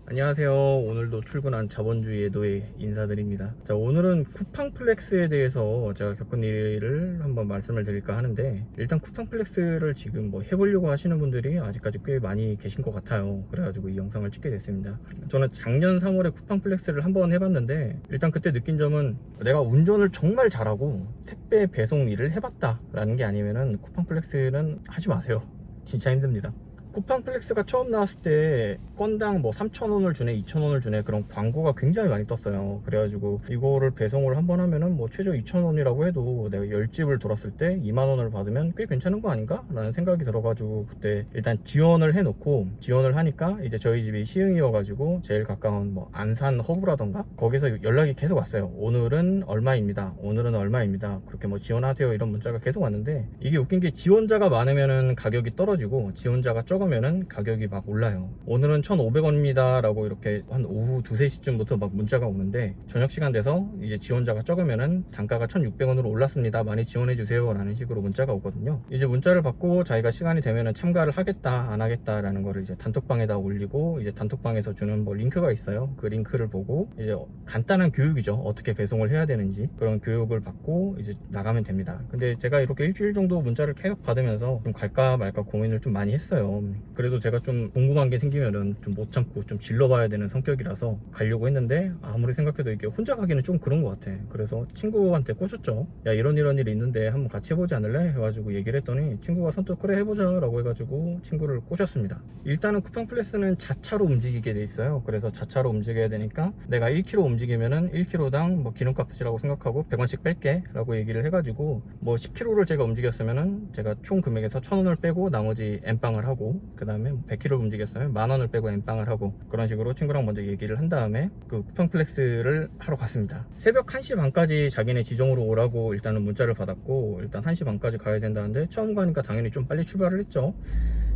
안녕하세요. 오늘도 출근한 자본주의의 노예 인사드립니다. 자, 오늘은 쿠팡플렉스에 대해서 제가 겪은 일을 한번 말씀을 드릴까 하는데, 일단 쿠팡플렉스를 지금 뭐 해보려고 하시는 분들이 아직까지 꽤 많이 계신 것 같아요. 그래가지고 이 영상을 찍게 됐습니다. 저는 작년 3월에 쿠팡플렉스를 한번 해봤는데, 일단 그때 느낀 점은 내가 운전을 정말 잘하고 택배 배송 일을 해봤다 라는 게 아니면은 쿠팡플렉스는 하지 마세요. 진짜 힘듭니다. 쿠팡플렉스가 처음 나왔을 때 건당 뭐 3,000원을 주네 2,000원을 주네 그런 광고가 굉장히 많이 떴어요. 그래가지고 이거를 배송을 한번 하면은 뭐 최저 2,000원이라고 해도 내가 10집을 돌았을 때 2만원을 받으면 꽤 괜찮은 거 아닌가? 라는 생각이 들어가지고 그때 일단 지원을 해놓고, 지원을 하니까 이제 저희 집이 시흥이어가지고 제일 가까운 뭐 안산 허브라던가 거기서 연락이 계속 왔어요. 오늘은 얼마입니다, 오늘은 얼마입니다, 그렇게 뭐 지원하세요 이런 문자가 계속 왔는데, 이게 웃긴 게 지원자가 많으면은 가격이 떨어지고 지원자가 적으면은 가격이 막 올라요. 오늘은 1,500원입니다 라고 이렇게 한 오후 2, 3시쯤부터 막 문자가 오는데, 저녁 시간 돼서 이제 지원자가 적으면은 단가가 1,600원으로 올랐습니다, 많이 지원해 주세요 라는 식으로 문자가 오거든요. 이제 문자를 받고 자기가 시간이 되면은 참가를 하겠다 안 하겠다 라는 거를 이제 단톡방에다 올리고, 이제 단톡방에서 주는 뭐 링크가 있어요. 그 링크를 보고 이제 간단한 교육이죠, 어떻게 배송을 해야 되는지 그런 교육을 받고 이제 나가면 됩니다. 근데 제가 이렇게 일주일 정도 문자를 계속 받으면서 좀 갈까 말까 고민을 좀 많이 했어요. 그래도 제가 좀 궁금한 게 생기면은 좀 못 참고 좀 질러봐야 되는 성격이라서 가려고 했는데, 아무리 생각해도 이게 혼자 가기는 좀 그런 것 같아. 그래서 친구한테 꼬셨죠. 야, 이런 일이 있는데 한번 같이 해보지 않을래? 해가지고 얘기를 했더니 친구가 선뜻 그래 해보자 라고 해가지고 친구를 꼬셨습니다. 일단은 쿠팡플렉스는 자차로 움직이게 돼 있어요. 그래서 자차로 움직여야 되니까 내가 1km 움직이면은 1km당 뭐 기름값이라고 생각하고 100원씩 뺄게 라고 얘기를 해가지고, 뭐 10km를 제가 움직였으면은 제가 총 금액에서 1,000원을 빼고 나머지 엠빵을 하고, 그 다음에 100km 움직였으면 10,000원을 빼고 엠빵을 하고, 그런 식으로 친구랑 먼저 얘기를 한 다음에 그 쿠팡플렉스를 하러 갔습니다. 새벽 1시 반까지 자기네 지정으로 오라고 일단은 문자를 받았고, 일단 1시 반까지 가야 된다는데 처음 가니까 당연히 좀 빨리 출발을 했죠.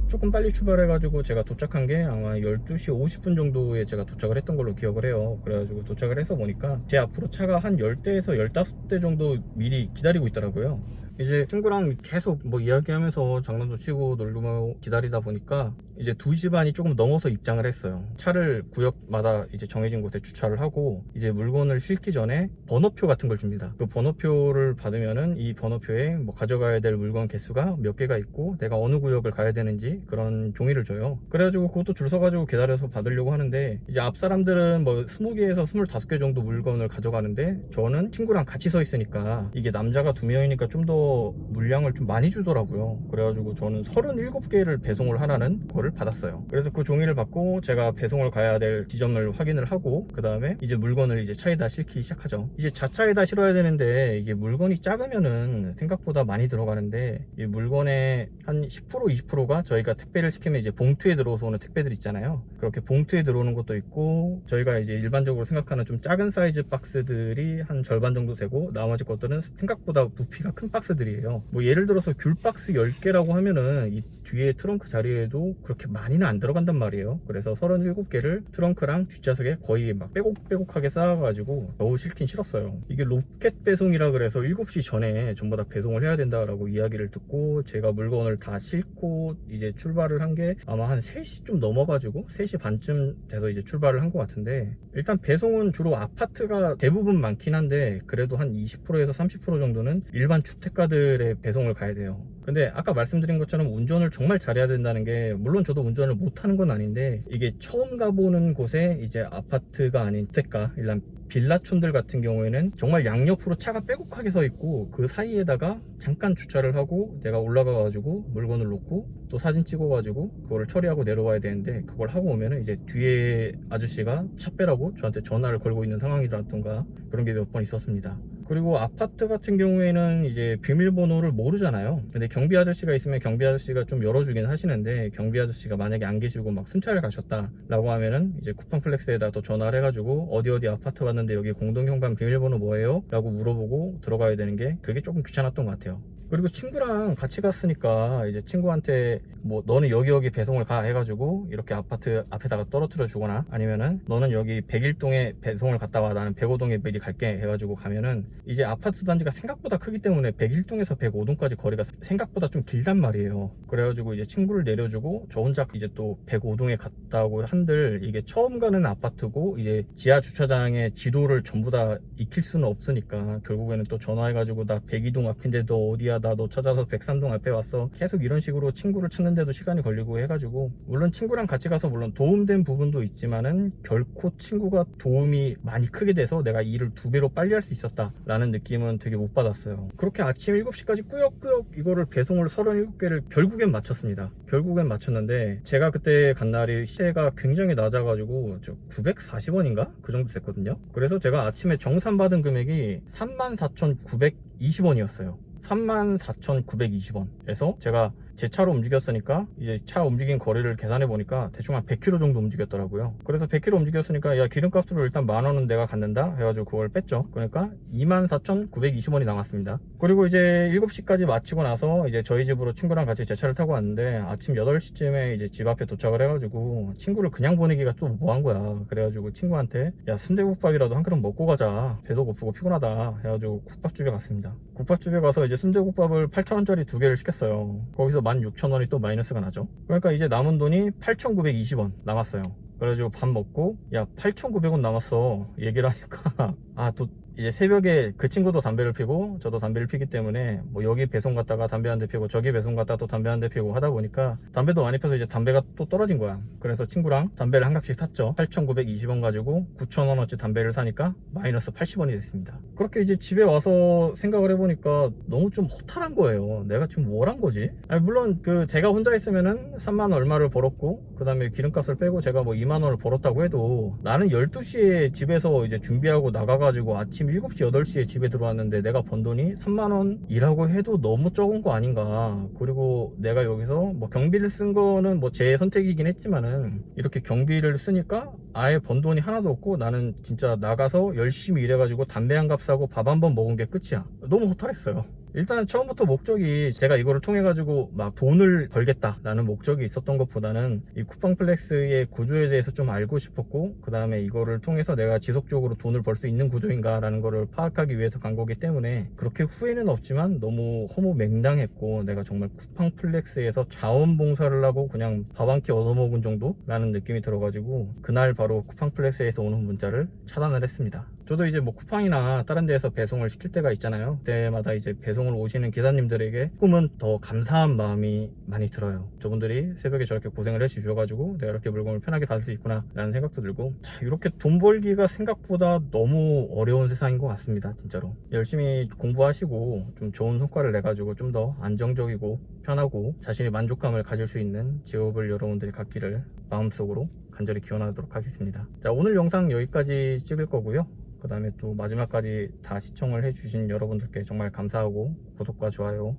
조금 빨리 출발해가지고 제가 도착한 게 아마 12시 50분 정도에 제가 도착을 했던 걸로 기억을 해요. 그래가지고 도착을 해서 보니까 제 앞으로 차가 한 10대에서 15대 정도 미리 기다리고 있더라고요. 이제 친구랑 계속 뭐 이야기하면서 장난도 치고 놀고 기다리다 보니까 이제 2시 반이 조금 넘어서 입장을 했어요. 차를 구역마다 이제 정해진 곳에 주차를 하고, 이제 물건을 싣기 전에 번호표 같은 걸 줍니다. 그 번호표를 받으면은 이 번호표에 뭐 가져가야 될 물건 개수가 몇 개가 있고 내가 어느 구역을 가야 되는지 그런 종이를 줘요. 그래가지고 그것도 줄 서가지고 기다려서 받으려고 하는데, 이제 앞 사람들은 뭐 20개에서 25개 정도 물건을 가져가는데 저는 친구랑 같이 서 있으니까 이게 남자가 2명이니까 좀 더 물량을 좀 많이 주더라고요. 그래가지고 저는 37개를 배송을 하라는 거를 받았어요. 그래서 그 종이를 받고 제가 배송을 가야 될 지점을 확인을 하고, 그 다음에 이제 물건을 이제 차에다 싣기 시작하죠. 이제 자차에다 실어야 되는데 이게 물건이 작으면은 생각보다 많이 들어가는데, 이 물건의 한 10% 20%가 저희가 택배를 시키면 이제 봉투에 들어서 오는 택배들 있잖아요. 그렇게 봉투에 들어오는 것도 있고, 저희가 이제 일반적으로 생각하는 좀 작은 사이즈 박스들이 한 절반 정도 되고, 나머지 것들은 생각보다 부피가 큰 박스들이에요. 뭐 예를 들어서 귤 박스 10개라고 하면은 이 뒤에 트렁크 자리에도 그렇게 많이는 안 들어간단 말이에요. 그래서 37개를 트렁크랑 뒷좌석에 거의 막 빼곡빼곡하게 쌓아가지고 겨우 실긴 실었어요. 이게 로켓 배송이라 그래서 7시 전에 전부 다 배송을 해야 된다라고 이야기를 듣고, 제가 물건을 다 싣고 이제 출발을 한 게 아마 한 3시 좀 넘어가지고 3시 반쯤 돼서 이제 출발을 한 것 같은데, 일단 배송은 주로 아파트가 대부분 많긴 한데 그래도 한 20%에서 30% 정도는 일반 주택가들의 배송을 가야 돼요. 근데 아까 말씀드린 것처럼 운전을 정말 잘해야 된다는 게, 물론 저도 운전을 못하는 건 아닌데, 이게 처음 가보는 곳에 이제 아파트가 아닌 주택가, 일반 빌라촌들 같은 경우에는 정말 양옆으로 차가 빼곡하게 서 있고, 그 사이에다가 잠깐 주차를 하고 내가 올라가 가지고 물건을 놓고 또 사진 찍어 가지고 그거를 처리하고 내려와야 되는데, 그걸 하고 오면은 이제 뒤에 아저씨가 차 빼라고 저한테 전화를 걸고 있는 상황이라던가 그런 게 몇 번 있었습니다. 그리고 아파트 같은 경우에는 이제 비밀번호를 모르잖아요. 근데 경비 아저씨가 있으면 경비 아저씨가 좀 열어주긴 하시는데, 경비 아저씨가 만약에 안 계시고 막 순찰을 가셨다 라고 하면은 이제 쿠팡플렉스에다 또 전화를 해가지고 어디 아파트 왔는데 여기 공동현관 비밀번호 뭐예요? 라고 물어보고 들어가야 되는 게, 그게 조금 귀찮았던 것 같아요. 그리고 친구랑 같이 갔으니까 이제 친구한테 뭐 너는 여기 배송을 가 해가지고 이렇게 아파트 앞에다가 떨어뜨려 주거나, 아니면은 너는 여기 101동에 배송을 갔다 와, 나는 105동에 미리 갈게 해가지고 가면은, 이제 아파트 단지가 생각보다 크기 때문에 101동에서 105동까지 거리가 생각보다 좀 길단 말이에요. 그래가지고 이제 친구를 내려주고 저 혼자 이제 또 105동에 갔다고 한들, 이게 처음 가는 아파트고 이제 지하 주차장에 지도를 전부 다 익힐 수는 없으니까 결국에는 또 전화해가지고 나 102동 앞인데 너 어디야, 나 너 찾아서 103동 앞에 왔어, 계속 이런 식으로 친구를 찾는데도 시간이 걸리고 해가지고, 물론 친구랑 같이 가서 물론 도움된 부분도 있지만은 결코 친구가 도움이 많이 크게 돼서 내가 일을 2배로 빨리 할 수 있었다 라는 느낌은 되게 못 받았어요. 그렇게 아침 7시까지 꾸역꾸역 이거를 배송을 37개를 결국엔 마쳤습니다. 결국엔 마쳤는데, 제가 그때 간 날이 시세가 굉장히 낮아가지고 940원인가? 그 정도 됐거든요. 그래서 제가 아침에 정산받은 금액이 34,920원이었어요 34,920원에서 제가 제 차로 움직였으니까 이제 차 움직인 거리를 계산해 보니까 대충 한 100km 정도 움직였더라고요. 그래서 100km 움직였으니까 야, 기름값으로 일단 10,000원은 내가 갖는다 해가지고 그걸 뺐죠. 그러니까 24,920원이 남았습니다. 그리고 이제 7시까지 마치고 나서 이제 저희 집으로 친구랑 같이 제 차를 타고 왔는데, 아침 8시쯤에 이제 집 앞에 도착을 해가지고 친구를 그냥 보내기가 좀 뭐한 거야. 그래가지고 친구한테 야, 순대국밥이라도 한 그릇 먹고 가자, 배도 고프고 피곤하다 해가지고 국밥집에 갔습니다. 국밥집에 가서 이제 순대국밥을 8,000원짜리 2개를 시켰어요. 거기서 16,000원이 또 마이너스가 나죠. 그러니까 이제 남은 돈이 8,920원 남았어요. 그래가지고 밥 먹고 야, 8,900원 남았어 얘기를 하니까 또 이제 새벽에 그 친구도 담배를 피고 저도 담배를 피기 때문에 뭐 여기 배송 갔다가 담배 한 대 피고 저기 배송 갔다가 또 담배 한 대 피고 하다 보니까 담배도 많이 펴서 이제 담배가 또 떨어진 거야. 그래서 친구랑 담배를 한 갑씩 샀죠. 8,920원 가지고 9,000원어치 담배를 사니까 마이너스 80원이 됐습니다. 그렇게 이제 집에 와서 생각을 해보니까 너무 좀 허탈한 거예요. 내가 지금 뭘 한 거지? 아니, 물론 그 제가 혼자 있으면은 3만 얼마를 벌었고 그 다음에 기름값을 빼고 제가 뭐 2만 원을 벌었다고 해도, 나는 12시에 집에서 이제 준비하고 나가가지고 아침 7시 8시에 집에 들어왔는데 내가 번 돈이 3만원이라고 해도 너무 적은 거 아닌가. 그리고 내가 여기서 뭐 경비를 쓴 거는 뭐 제 선택이긴 했지만은 이렇게 경비를 쓰니까 아예 번 돈이 하나도 없고 나는 진짜 나가서 열심히 일해가지고 담배 한 갑 사고 밥 한 번 먹은 게 끝이야. 너무 허탈했어요. 일단 처음부터 목적이 제가 이거를 통해 가지고 막 돈을 벌겠다 라는 목적이 있었던 것보다는 이 쿠팡플렉스의 구조에 대해서 좀 알고 싶었고, 그 다음에 이거를 통해서 내가 지속적으로 돈을 벌 수 있는 구조인가 라는 거를 파악하기 위해서 간 거기 때문에 그렇게 후회는 없지만 너무 허무맹랑했고, 내가 정말 쿠팡플렉스에서 자원봉사를 하고 그냥 밥 한 끼 얻어먹은 정도 라는 느낌이 들어가지고 그날 바로 쿠팡플렉스에서 오는 문자를 차단을 했습니다. 저도 이제 뭐 쿠팡이나 다른 데에서 배송을 시킬 때가 있잖아요. 그때마다 이제 배송을 오시는 기사님들에게 조금은 더 감사한 마음이 많이 들어요. 저분들이 새벽에 저렇게 고생을 해주셔가지고 내가 이렇게 물건을 편하게 받을 수 있구나 라는 생각도 들고, 이렇게 돈 벌기가 생각보다 너무 어려운 세상인 것 같습니다. 진짜로 열심히 공부하시고 좀 좋은 성과를 내가지고 좀 더 안정적이고 편하고 자신의 만족감을 가질 수 있는 직업을 여러분들이 갖기를 마음속으로 간절히 기원하도록 하겠습니다. 자, 오늘 영상 여기까지 찍을 거고요. 그 다음에 또 마지막까지 다 시청을 해주신 여러분들께 정말 감사하고 구독과 좋아요,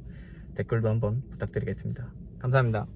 댓글도 한번 부탁드리겠습니다. 감사합니다.